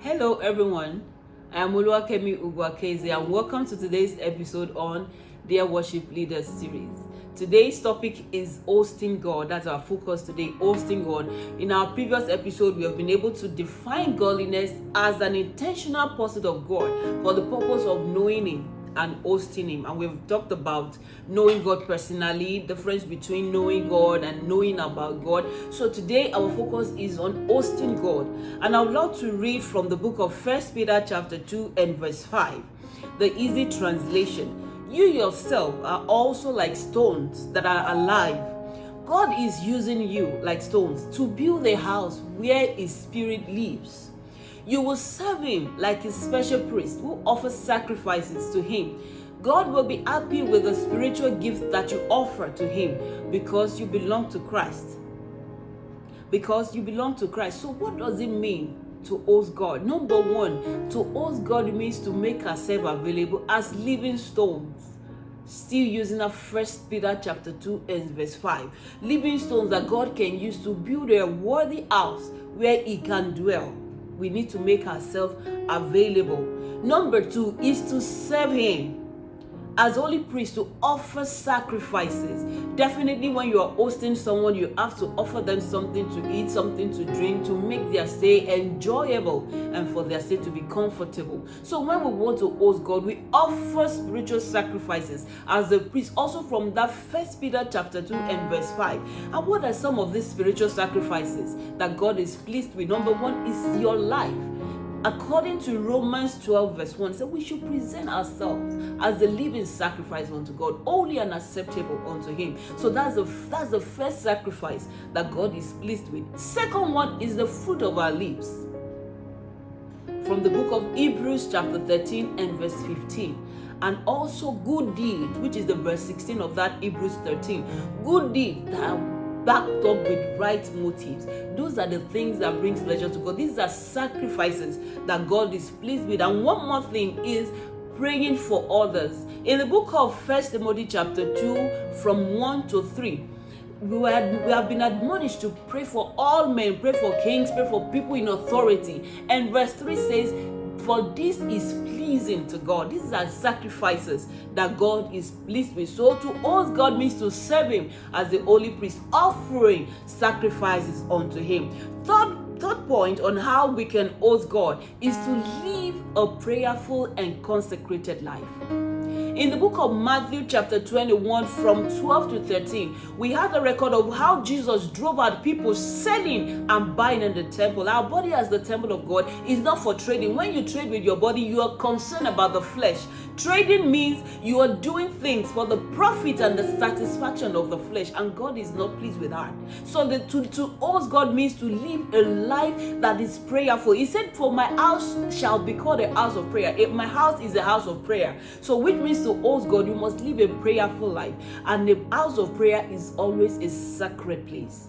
Hello everyone, I am Oluwakemi Ugwakeze and welcome to today's episode on Dear Worship Leaders series. Today's topic is hosting God. That's our focus today, hosting God. In our previous episode, we have been able to define godliness as an intentional pursuit of God for the purpose of knowing Him and hosting Him. And we've talked about knowing God personally, difference between knowing God and knowing about God. So today our focus is on hosting God. And I would love to read from the book of 1 Peter chapter 2 and verse 5, the easy translation. You yourself are also like stones that are alive. God is using you like stones to build a house where His Spirit lives. You will serve Him like His special priest who offers sacrifices to Him. God will be happy with the spiritual gift that you offer to Him because you belong to Christ. Because you belong to Christ. So what does it mean to host God? Number one, to host God means to make ourselves available as living stones. Still using that 1 Peter chapter 2 and verse 5. Living stones that God can use to build a worthy house where He can dwell. We need to make ourselves available. Number two is to serve Him as holy priest, to offer sacrifices. Definitely when you are hosting someone, you have to offer them something to eat, something to drink, to make their stay enjoyable and for their stay to be comfortable. So when we want to host God, we offer spiritual sacrifices as a priest, also from that 1 Peter chapter 2 and verse 5. And what are some of these spiritual sacrifices that God is pleased with? Number one is your life. According to Romans 12 verse 1, it said we should present ourselves as a living sacrifice unto God, holy and acceptable unto Him. So that's the first sacrifice that God is pleased with. Second one is the fruit of our lips. From the book of Hebrews chapter 13 and verse 15. And also good deed, which is the verse 16 of that Hebrews 13. Good deed that are backed up with right motives. Those are the things that brings pleasure to God. These are sacrifices that God is pleased with. And one more thing is praying for others. In the book of 1 Timothy chapter 2 from 1 to 3, we have been admonished to pray for all men, pray for kings, pray for people in authority. And verse 3 says, for this is pleasing to God. These are sacrifices that God is pleased with. So to host God means to serve Him as the holy priest, offering sacrifices unto Him. Third point on how we can host God is to live a prayerful and consecrated life. In the book of Matthew chapter 21 from 12 to 13, we have the record of how Jesus drove out people selling and buying in the temple. Our body as the temple of God is not for trading. When you trade with your body, you are concerned about the flesh. Trading means you are doing things for the profit and the satisfaction of the flesh, and God is not pleased with that. So to host God means to live a life that is prayerful. He said, for my house shall be called a house of prayer. If my house is a house of prayer. So which means to host God, you must live a prayerful life. And the house of prayer is always a sacred place.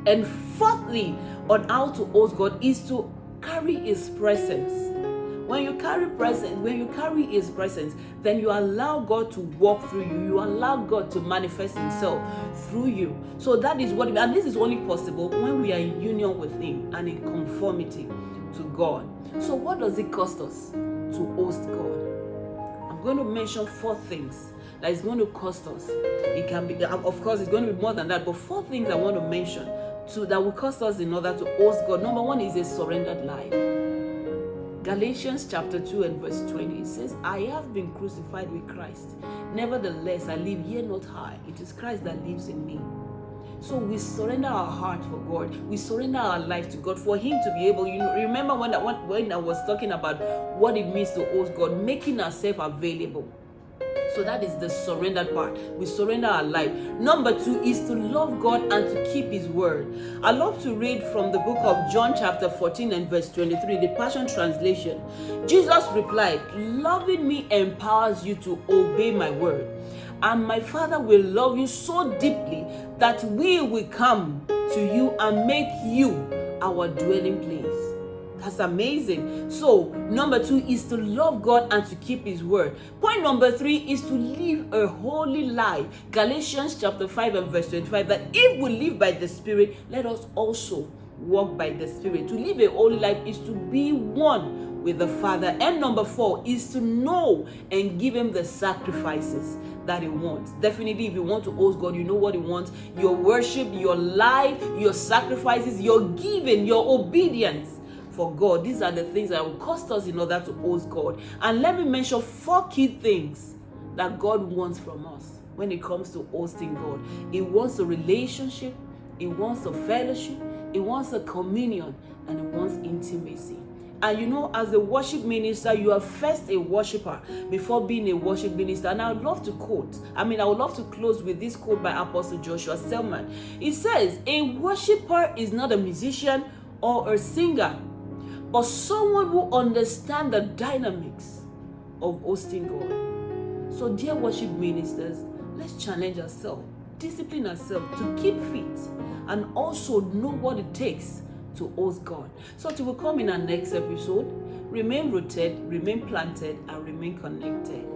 And fourthly, on how to host God is to carry His presence. When you carry His presence, then you allow God to walk through you. You allow God to manifest Himself through you. So that is what, and this is only possible when we are in union with Him and in conformity to God. So what does it cost us to host God? I'm going to mention 4 things that is going to cost us. It can be, of course, it's going to be more than that, but 4 things I want to mention that will cost us in order to host God. Number one is a surrendered life. Galatians chapter 2 and verse 20, it says, I have been crucified with Christ. Nevertheless, I live, yet not I. It is Christ that lives in me. So we surrender our heart for God. We surrender our life to God for Him to be able, remember when I was talking about what it means to host God, making ourselves available. So that is the surrendered part. We surrender our life. Number 2 is to love God and to keep His word. I love to read from the book of John chapter 14 and verse 23, the Passion Translation. Jesus replied, loving me empowers you to obey my word. And my Father will love you so deeply that we will come to you and make you our dwelling place. That's amazing. So, number 2 is to love God and to keep His word. Point number 3 is to live a holy life. Galatians chapter 5 and verse 25, that if we live by the Spirit, let us also walk by the Spirit. To live a holy life is to be one with the Father. And number 4 is to know and give him the sacrifices that he wants. Definitely, if you want to host God, you know what he wants. Your worship, your life, your sacrifices, your giving, your obedience for God. These are the things that will cost us in order to host God. And let me mention 4 key things that God wants from us when it comes to hosting God. He wants a relationship, he wants a fellowship, he wants a communion, and he wants intimacy. And you know, as a worship minister, you are first a worshiper before being a worship minister. And I would love to close with this quote by Apostle Joshua Selman. He says, a worshiper is not a musician or a singer, but someone who understands the dynamics of hosting God. So dear worship ministers, let's challenge ourselves, discipline ourselves to keep fit, and also know what it takes to host God. So till we come in our next episode, remain rooted, remain planted, and remain connected.